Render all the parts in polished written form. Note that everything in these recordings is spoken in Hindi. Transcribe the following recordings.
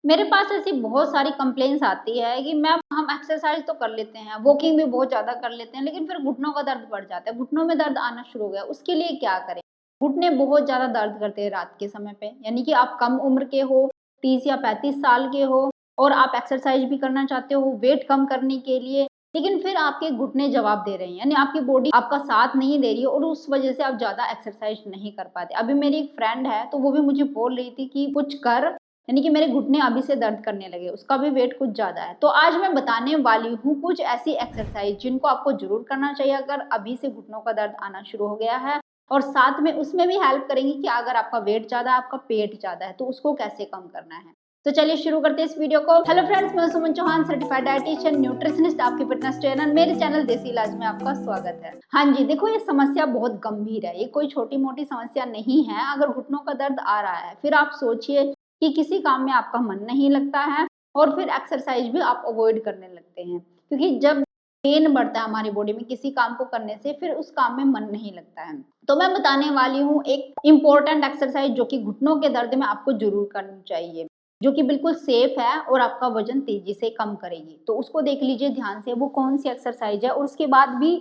मेरे पास ऐसी बहुत सारी कंप्लेंट्स आती है कि मैम हम एक्सरसाइज तो कर लेते हैं, वॉकिंग भी बहुत ज़्यादा कर लेते हैं, लेकिन फिर घुटनों का दर्द बढ़ जाता है, घुटनों में दर्द आना शुरू हो गया, उसके लिए क्या करें? घुटने बहुत ज़्यादा दर्द करते हैं रात के समय पे, यानी कि आप कम उम्र के हो, 30 या 35 साल के हो और आप एक्सरसाइज भी करना चाहते हो वेट कम करने के लिए, लेकिन फिर आपके घुटने जवाब दे रहे हैं, यानी आपकी बॉडी आपका साथ नहीं दे रही है और उस वजह से आप ज़्यादा एक्सरसाइज नहीं कर पाते। अभी मेरी एक फ्रेंड है, तो वो भी मुझे बोल रही थी कि कुछ कर, यानी कि मेरे घुटने अभी से दर्द करने लगे, उसका भी वेट कुछ ज़्यादा है। तो आज मैं बताने वाली हूँ कुछ ऐसी एक्सरसाइज जिनको आपको ज़रूर करना चाहिए अगर अभी से घुटनों का दर्द आना शुरू हो गया है, और साथ में उसमें भी हेल्प करेंगी कि अगर आपका वेट ज़्यादा है, आपका पेट ज़्यादा है, तो उसको कैसे कम करना है। तो चलिए शुरू करते हैं इस वीडियो को। हेलो फ्रेंड्स, मैं सुमन चौहान, सर्टिफाइड डाइटिशियन, न्यूट्रिशनिस्ट, आपकी फिटनेस ट्रेनर। मेरे चैनल देसी इलाज में आपका स्वागत है। हाँ जी, देखो ये समस्या बहुत गंभीर है, ये कोई छोटी मोटी समस्या नहीं है। अगर घुटनों का दर्द आ रहा है, फिर आप सोचिए कि किसी काम में आपका मन नहीं लगता है और फिर एक्सरसाइज भी आप अवॉइड करने लगते हैं, क्योंकि जब पेन बढ़ता है हमारी बॉडी में किसी काम को करने से, फिर उस काम में मन नहीं लगता है। तो मैं बताने वाली हूँ एक इम्पोर्टेंट एक्सरसाइज जो कि घुटनों के दर्द में आपको जरूर करनी चाहिए, जो कि बिल्कुल सेफ है और आपका वजन तेजी से कम करेगी। तो उसको देख लीजिए ध्यान से, वो कौन सी एक्सरसाइज है। और उसके बाद भी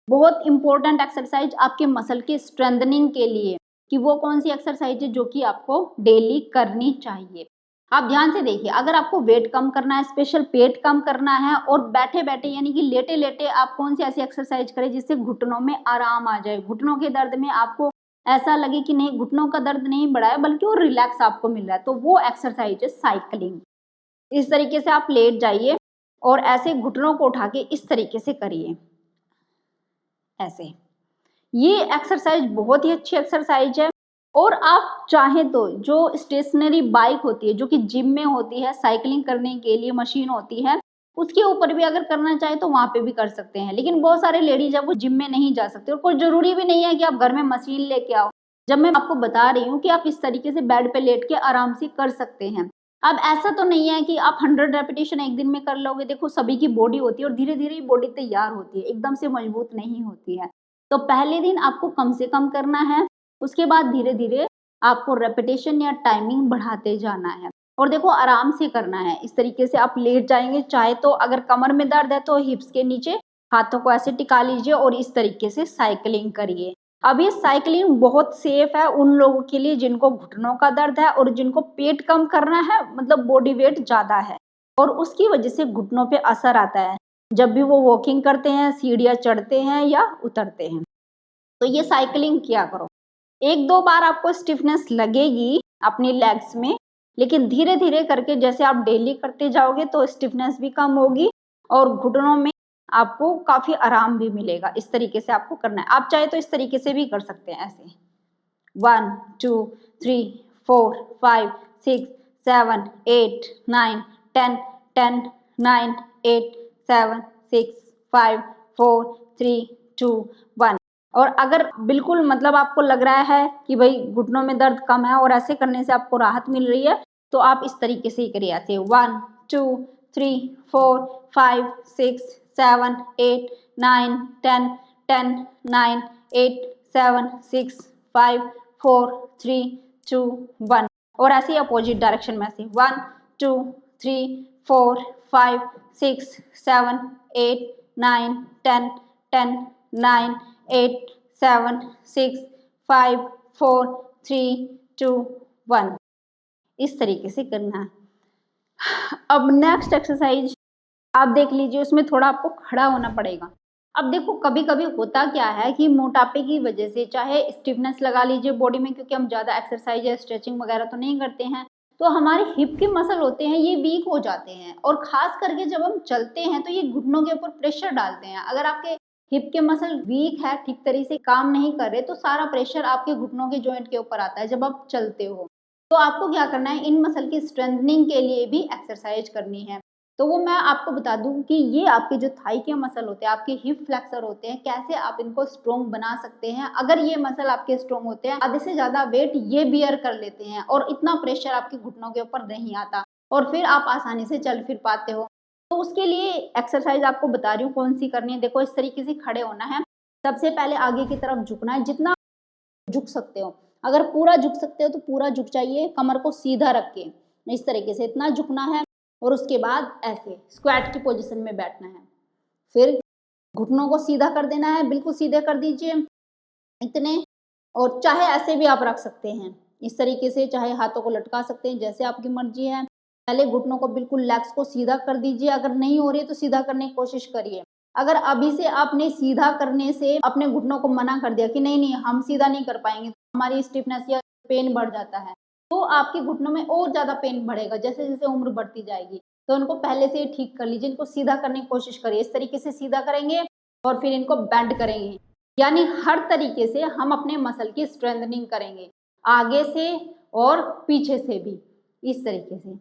बहुत इंपॉर्टेंट एक्सरसाइज आपके मसल के स्ट्रेंथनिंग के लिए, कि वो कौन सी एक्सरसाइज है जो कि आपको डेली करनी चाहिए। आप ध्यान से देखिए, अगर आपको वेट कम करना है, स्पेशल पेट कम करना है और बैठे बैठे यानी कि लेटे लेटे आप कौन सी ऐसी एक्सरसाइज करें जिससे घुटनों में आराम आ जाए, घुटनों के दर्द में आपको ऐसा लगे कि नहीं, घुटनों का दर्द नहीं बढ़ा है बल्कि वो रिलैक्स आपको मिल रहा है। तो वो एक्सरसाइज है साइकिलिंग। इस तरीके से आप लेट जाइए और ऐसे घुटनों को उठा के इस तरीके से करिए, ऐसे। ये एक्सरसाइज बहुत ही अच्छी एक्सरसाइज है। और आप चाहें तो जो स्टेशनरी बाइक होती है, जो कि जिम में होती है, साइकिलिंग करने के लिए मशीन होती है, उसके ऊपर भी अगर करना चाहे तो वहां पे भी कर सकते हैं। लेकिन बहुत सारे लेडीज है वो जिम में नहीं जा सकते, और कोई जरूरी भी नहीं है कि आप घर में मशीन लेके आओ। जब मैं आपको बता रही हूँ कि आप इस तरीके से बेड पे लेट के आराम से कर सकते हैं। अब ऐसा तो नहीं है कि आप 100 रेपिटेशन एक दिन में कर लोगे। देखो सभी की बॉडी होती है और धीरे धीरे बॉडी तैयार होती है, एकदम से मजबूत नहीं होती है। तो पहले दिन आपको कम से कम करना है, उसके बाद धीरे धीरे आपको रेपिटेशन या टाइमिंग बढ़ाते जाना है। और देखो आराम से करना है, इस तरीके से आप लेट जाएंगे। चाहे तो अगर कमर में दर्द है तो हिप्स के नीचे हाथों को ऐसे टिका लीजिए और इस तरीके से साइकिलिंग करिए। अब ये साइकिलिंग बहुत सेफ है उन लोगों के लिए जिनको घुटनों का दर्द है और जिनको पेट कम करना है, मतलब बॉडी वेट ज्यादा है और उसकी वजह से घुटनों पे असर आता है जब भी वो वॉकिंग करते हैं, सीढ़ियां चढ़ते हैं या उतरते हैं। तो ये साइकिलिंग किया करो। एक दो बार आपको स्टिफनेस लगेगी अपनी लेग्स में, लेकिन धीरे धीरे करके जैसे आप डेली करते जाओगे तो स्टिफनेस भी कम होगी और घुटनों में आपको काफी आराम भी मिलेगा। इस तरीके से आपको करना है। आप चाहे तो इस तरीके से भी कर सकते हैं, ऐसे 1 2 3 4 5 6 7 8 9 10 10 9 8 7 6 5 4 3 2 1। और अगर बिल्कुल मतलब आपको लग रहा है कि भाई घुटनों में दर्द कम है और ऐसे करने से आपको राहत मिल रही है, तो आप इस तरीके से ही करिए, ऐसे 1 2 3 4 5 6 7 8 9 10 10 9 8 7 6 5 4 3 2 1। और ऐसे ही अपोजिट डायरेक्शन में, ऐसे 1 2 3 4 5 6 7 8 9 10 10 9 8 7 6 5 4 3 2 1। इस तरीके से करना है। अब नेक्स्ट एक्सरसाइज आप देख लीजिए, उसमें थोड़ा आपको खड़ा होना पड़ेगा। अब देखो कभी कभी होता क्या है कि मोटापे की वजह से, चाहे स्टिफनेस लगा लीजिए बॉडी में, क्योंकि हम ज़्यादा एक्सरसाइज या स्ट्रेचिंग वगैरह तो नहीं करते हैं, तो हमारे हिप के मसल होते हैं ये वीक हो जाते हैं। और खास करके जब हम चलते हैं तो ये घुटनों के ऊपर प्रेशर डालते हैं। अगर आपके हिप के मसल वीक है, ठीक तरीके से काम नहीं कर रहे, तो सारा प्रेशर आपके घुटनों के जॉइंट के ऊपर आता है जब आप चलते हो। तो आपको क्या करना है, इन मसल की स्ट्रेंथनिंग के लिए भी एक्सरसाइज करनी है। तो वो मैं आपको बता दूं कि ये आपके जो थाई के मसल होते हैं, आपके हिप फ्लेक्सर होते हैं, कैसे आप इनको स्ट्रॉन्ग बना सकते हैं। अगर ये मसल आपके स्ट्रॉन्ग होते हैं, आधे से ज्यादा वेट ये बियर कर लेते हैं और इतना प्रेशर आपके घुटनों के ऊपर नहीं आता और फिर आप आसानी से चल फिर पाते हो। तो उसके लिए एक्सरसाइज आपको बता रही हूँ कौन सी करनी है। देखो इस तरीके से खड़े होना है। सबसे पहले आगे की तरफ झुकना है, जितना झुक सकते हो। अगर पूरा झुक सकते हो तो पूरा झुक जाइए, कमर को सीधा रख के। इस तरीके से इतना झुकना है और उसके बाद ऐसे स्क्वाट की पोजीशन में बैठना है। फिर घुटनों को सीधा कर देना है, बिल्कुल सीधे कर दीजिए इतने, और चाहे ऐसे भी आप रख सकते हैं इस तरीके से, चाहे हाथों को लटका सकते हैं, जैसे आपकी मर्जी है। पहले घुटनों को बिल्कुल लेग्स को सीधा कर दीजिए, अगर नहीं हो रही है तो सीधा करने की कोशिश करिए। अगर अभी से आपने सीधा करने से अपने घुटनों को मना कर दिया कि नहीं नहीं हम सीधा नहीं कर पाएंगे, तो हमारी स्टिफनेस या पेन बढ़ जाता है, तो आपके घुटनों में और ज़्यादा पेन बढ़ेगा जैसे जैसे उम्र बढ़ती जाएगी। तो उनको पहले से ही ठीक कर लीजिए, इनको सीधा करने की कोशिश करिए, इस तरीके से सीधा करेंगे और फिर इनको बेंड करेंगे, यानी हर तरीके से हम अपने मसल की स्ट्रेंथनिंग करेंगे, आगे से और पीछे से भी। इस तरीके से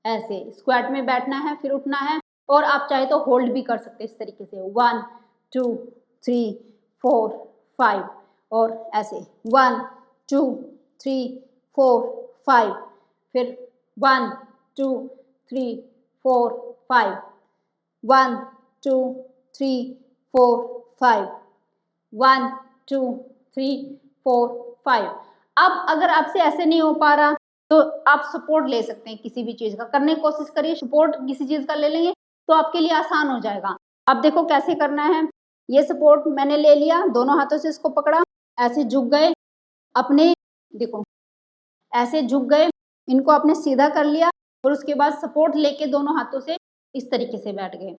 ऐसे स्क्वाट में बैठना है, फिर उठना है, और आप चाहे तो होल्ड भी कर सकते हैं इस तरीके से 1 2 3 4 5, और ऐसे 1 2 3 4 5, फिर 1 2 3 4 5, 1 2 3 4 5, 1 2 3 4 5। अब अगर आपसे ऐसे नहीं हो पा रहा तो आप सपोर्ट ले सकते हैं किसी भी चीज का, करने की कोशिश करिए, सपोर्ट किसी चीज का ले लेंगे तो आपके लिए आसान हो जाएगा। अब देखो कैसे करना है, ये सपोर्ट मैंने ले लिया, दोनों हाथों से इसको पकड़ा, ऐसे झुक गए अपने, देखो ऐसे झुक गए, इनको आपने सीधा कर लिया और उसके बाद सपोर्ट लेके दोनों हाथों से इस तरीके से बैठ गए,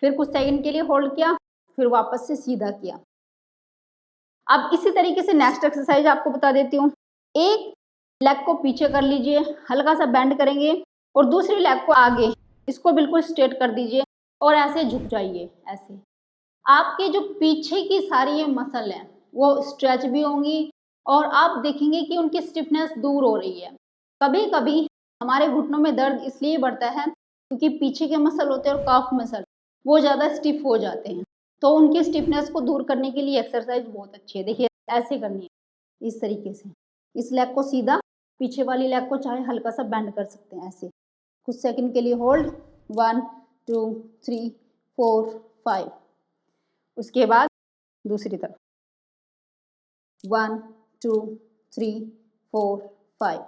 फिर कुछ सेकंड के लिए होल्ड किया, फिर वापस से सीधा किया। अब इसी तरीके से नेक्स्ट एक्सरसाइज आपको बता देती हूँ। एक लेग को पीछे कर लीजिए, हल्का सा बेंड करेंगे, और दूसरी लेग को आगे, इसको बिल्कुल स्ट्रेट कर दीजिए और ऐसे झुक जाइए। ऐसे आपके जो पीछे की सारी ये मसल हैं वो स्ट्रेच भी होंगी और आप देखेंगे कि उनकी स्टिफनेस दूर हो रही है। कभी कभी हमारे घुटनों में दर्द इसलिए बढ़ता है क्योंकि पीछे के मसल होते हैं और काफ मसल वो ज़्यादा स्टिफ हो जाते हैं, तो उनकी स्टिफनेस को दूर करने के लिए एक्सरसाइज बहुत अच्छी है। देखिए ऐसे करनी है, इस तरीके से, इस लेग को सीधा, पीछे वाली लेग को चाहे हल्का सा बेंड कर सकते हैं ऐसे, कुछ सेकंड के लिए होल्ड, 1 2 3 4 5, उसके बाद दूसरी तरफ 1 2 3 4 5,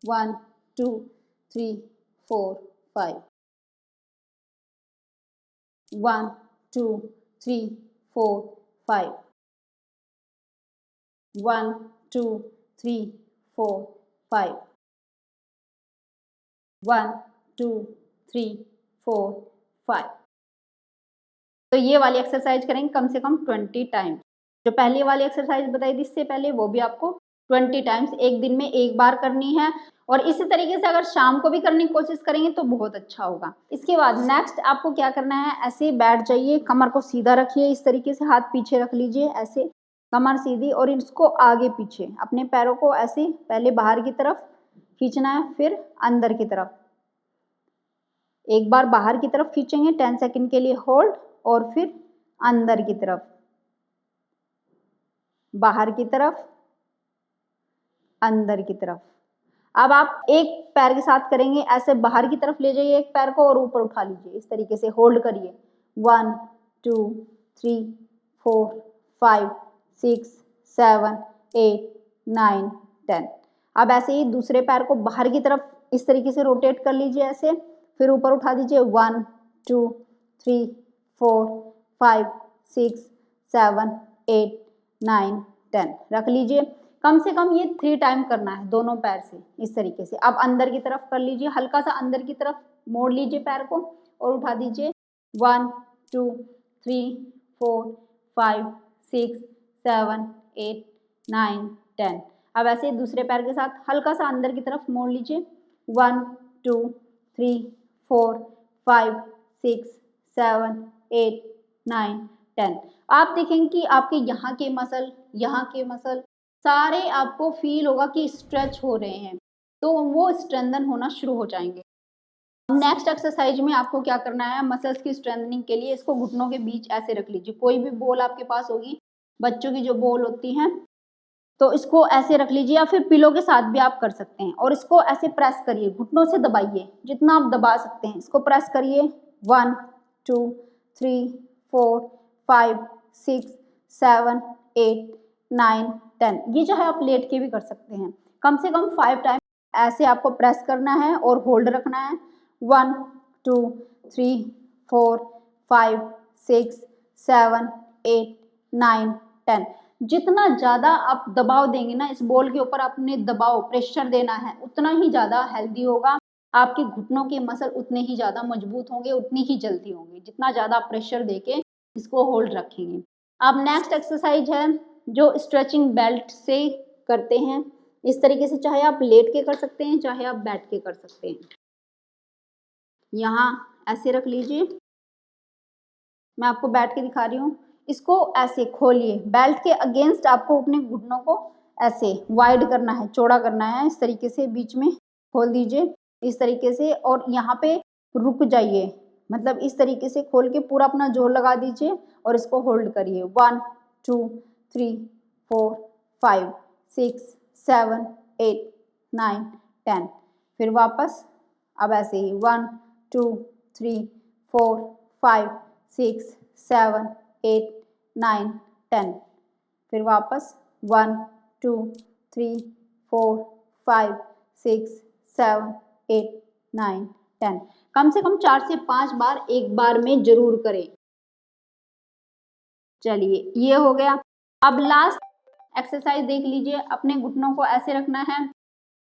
1 2 3 4 5, 1 2 3 4 5, 1 2 3 4 5, 1 2 3 4 5। तो ये वाली एक्सरसाइज करेंगे कम से कम 20 टाइम्स। जो पहली वाली एक्सरसाइज बताई थी इससे पहले वो भी आपको 20 टाइम्स एक दिन में एक बार करनी है, और इसी तरीके से अगर शाम को भी करने की कोशिश करेंगे तो बहुत अच्छा होगा। इसके बाद नेक्स्ट आपको क्या करना है, ऐसे बैठ जाइए, कमर को सीधा रखिए, इस तरीके से हाथ पीछे रख लीजिए, ऐसे कमर सीधी, और इसको आगे पीछे, अपने पैरों को ऐसे पहले बाहर की तरफ खींचना है, फिर अंदर की तरफ, एक बार बाहर की तरफ खींचेंगे 10 सेकंड के लिए होल्ड, और फिर अंदर की तरफ, बाहर की तरफ, अंदर की तरफ। अब आप एक पैर के साथ करेंगे, ऐसे बाहर की तरफ ले जाइए एक पैर को और ऊपर उठा लीजिए, इस तरीके से होल्ड करिए, 1 2 3 4 5 6 7 8 9 10। अब ऐसे ही दूसरे पैर को बाहर की तरफ इस तरीके से रोटेट कर लीजिए ऐसे, फिर ऊपर उठा दीजिए, 1 2 3 4 5 6 7 8 9 10 रख लीजिए। कम से कम ये 3 टाइम करना है दोनों पैर से, इस तरीके से। अब अंदर की तरफ कर लीजिए, हल्का सा अंदर की तरफ मोड़ लीजिए पैर को और उठा दीजिए, 1 2 3 4 5 6 7 8 9 10। अब ऐसे ही दूसरे पैर के साथ हल्का सा अंदर की तरफ मोड़ लीजिए, 1 2 3 4 5 6 7 8 9 10। आप देखेंगे कि आपके यहाँ के मसल सारे आपको फील होगा कि स्ट्रेच हो रहे हैं, तो वो स्ट्रेंथन होना शुरू हो जाएंगे। नेक्स्ट एक्सरसाइज में आपको क्या करना है, मसल्स की स्ट्रेंथनिंग के लिए इसको घुटनों के बीच ऐसे रख लीजिए, कोई भी बॉल आपके पास होगी, बच्चों की जो बॉल होती हैं, तो इसको ऐसे रख लीजिए, या फिर पिलो के साथ भी आप कर सकते हैं, और इसको ऐसे प्रेस करिए, घुटनों से दबाइए, जितना आप दबा सकते हैं इसको प्रेस करिए, 1 2 3 4 5 6 7 8 9 10। ये चाहे आप लेट के भी कर सकते हैं, कम से कम 5 टाइम ऐसे आपको प्रेस करना है और होल्ड रखना है। 1 2 3 4 5 6 7 8 9 10। जितना ज़्यादा आप दबाव देंगे ना इस बॉल के ऊपर, आपने दबाव प्रेशर देना है, उतना ही ज़्यादा हेल्दी होगा। आपके घुटनों के मसल उतने ही ज़्यादा मजबूत होंगे, उतनी ही जल्दी होंगे, जितना ज़्यादा प्रेशर देके इसको होल्ड रखेंगे। अब नेक्स्ट एक्सरसाइज है जो स्ट्रेचिंग बेल्ट से करते हैं। इस तरीके से चाहे आप लेट के कर सकते हैं, चाहे आप बैठ के कर सकते हैं। यहाँ ऐसे रख लीजिए, मैं आपको बैठ के दिखा रही हूँ। इसको ऐसे खोलिए, बेल्ट के अगेंस्ट आपको अपने घुटनों को ऐसे वाइड करना है, चौड़ा करना है। इस तरीके से बीच में खोल दीजिए इस तरीके से, और यहाँ पे रुक जाइए, मतलब इस तरीके से खोल के पूरा अपना जोर लगा दीजिए और इसको होल्ड करिए। 1 2 3 4 5 6 7 8 9 10। फिर वापस अब ऐसे ही 1 2 3 4 5 6 7 8 9 10। फिर वापस 1 2 3 4 5 6 7 8 9 10। कम से कम 4 से 5 बार एक बार में जरूर करें। चलिए ये हो गया। अब लास्ट एक्सरसाइज देख लीजिए। अपने घुटनों को ऐसे रखना है,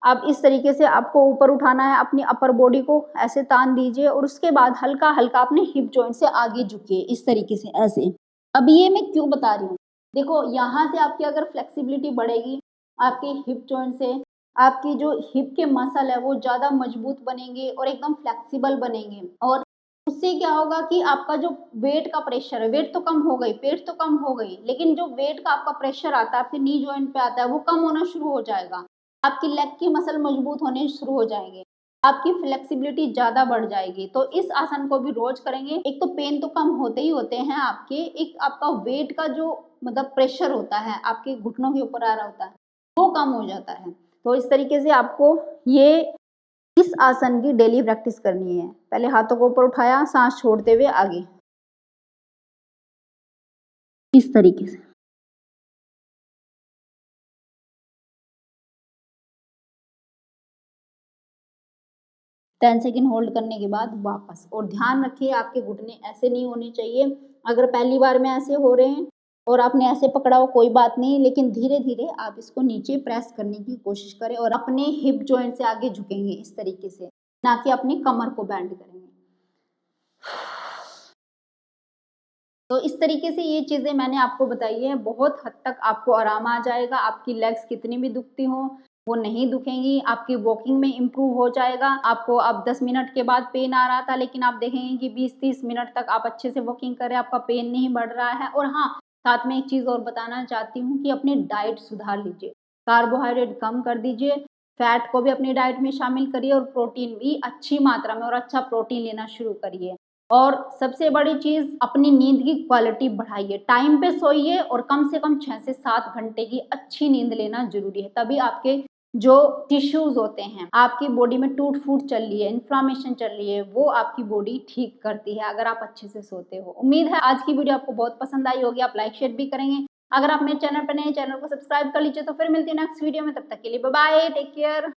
अब इस तरीके से आपको ऊपर उठाना है, अपनी अपर बॉडी को ऐसे तान दीजिए और उसके बाद हल्का हल्का अपने हिप जॉइंट से आगे झुकिए इस तरीके से ऐसे। अब ये मैं क्यों बता रही हूँ, देखो यहाँ से आपकी अगर फ्लेक्सिबिलिटी बढ़ेगी, आपके हिप जॉइंट से आपकी जो हिप के मसल है वो ज़्यादा मजबूत बनेंगे और एकदम फ्लेक्सिबल बनेंगे। और उससे क्या होगा कि आपका जो वेट का प्रेशर है, वेट तो कम हो गई, पेट तो कम हो गई, लेकिन जो वेट का आपका प्रेशर आता है आपके नी जॉइंट पे आता है वो कम होना शुरू हो जाएगा। आपकी लेग की मसल मजबूत होने शुरू हो जाएंगे, आपकी फ्लेक्सिबिलिटी ज़्यादा बढ़ जाएगी। तो इस आसन को भी रोज करेंगे, एक तो पेन तो कम होते ही होते हैं आपके, एक आपका वेट का जो मतलब प्रेशर होता है आपके घुटनों के ऊपर आ रहा होता है वो कम हो जाता है। तो इस तरीके से आपको ये इस आसन की डेली प्रैक्टिस करनी है। पहले हाथों को ऊपर उठाया, सांस छोड़ते हुए आगे इस तरीके से। 10 सेकेंड होल्ड करने के बाद वापस। और ध्यान रखिए आपके घुटने ऐसे नहीं होने चाहिए। अगर पहली बार में ऐसे हो रहे हैं और आपने ऐसे पकड़ा हो कोई बात नहीं, लेकिन धीरे धीरे आप इसको नीचे प्रेस करने की कोशिश करें और अपने हिप जॉइंट से आगे झुकेंगे इस तरीके से, ना कि अपनी कमर को बैंड करेंगे। तो इस तरीके से ये चीज़ें मैंने आपको बताई है, बहुत हद तक आपको आराम आ जाएगा। आपकी लेग्स कितनी भी दुखती हो वो नहीं दुखेंगी, आपकी वॉकिंग में इम्प्रूव हो जाएगा। आपको अब 10 मिनट के बाद पेन आ रहा था, लेकिन आप देखेंगे कि 20-30 मिनट तक आप अच्छे से वॉकिंग कर रहे हैं, आपका पेन नहीं बढ़ रहा है। और हाँ, साथ में एक चीज़ और बताना चाहती हूँ कि अपनी डाइट सुधार लीजिए, कार्बोहाइड्रेट कम कर दीजिए, फैट को भी अपनी डाइट में शामिल करिए और प्रोटीन भी अच्छी मात्रा में और अच्छा प्रोटीन लेना शुरू करिए। और सबसे बड़ी चीज़, अपनी नींद की क्वालिटी बढ़ाइए, टाइम पे सोइए और कम से कम 6 से 7 घंटे की अच्छी नींद लेना जरूरी है। तभी आपके जो टिश्यूज होते हैं, आपकी बॉडी में टूट फूट चल रही है, इन्फ्लामेशन चल रही है, वो आपकी बॉडी ठीक करती है अगर आप अच्छे से सोते हो। उम्मीद है आज की वीडियो आपको बहुत पसंद आई होगी, आप लाइक शेयर भी करेंगे। अगर आप मेरे चैनल पर नए, चैनल को सब्सक्राइब कर लीजिए। तो फिर मिलती है नेक्स्ट वीडियो में, तब तक के लिए बाय बाय, टेक केयर।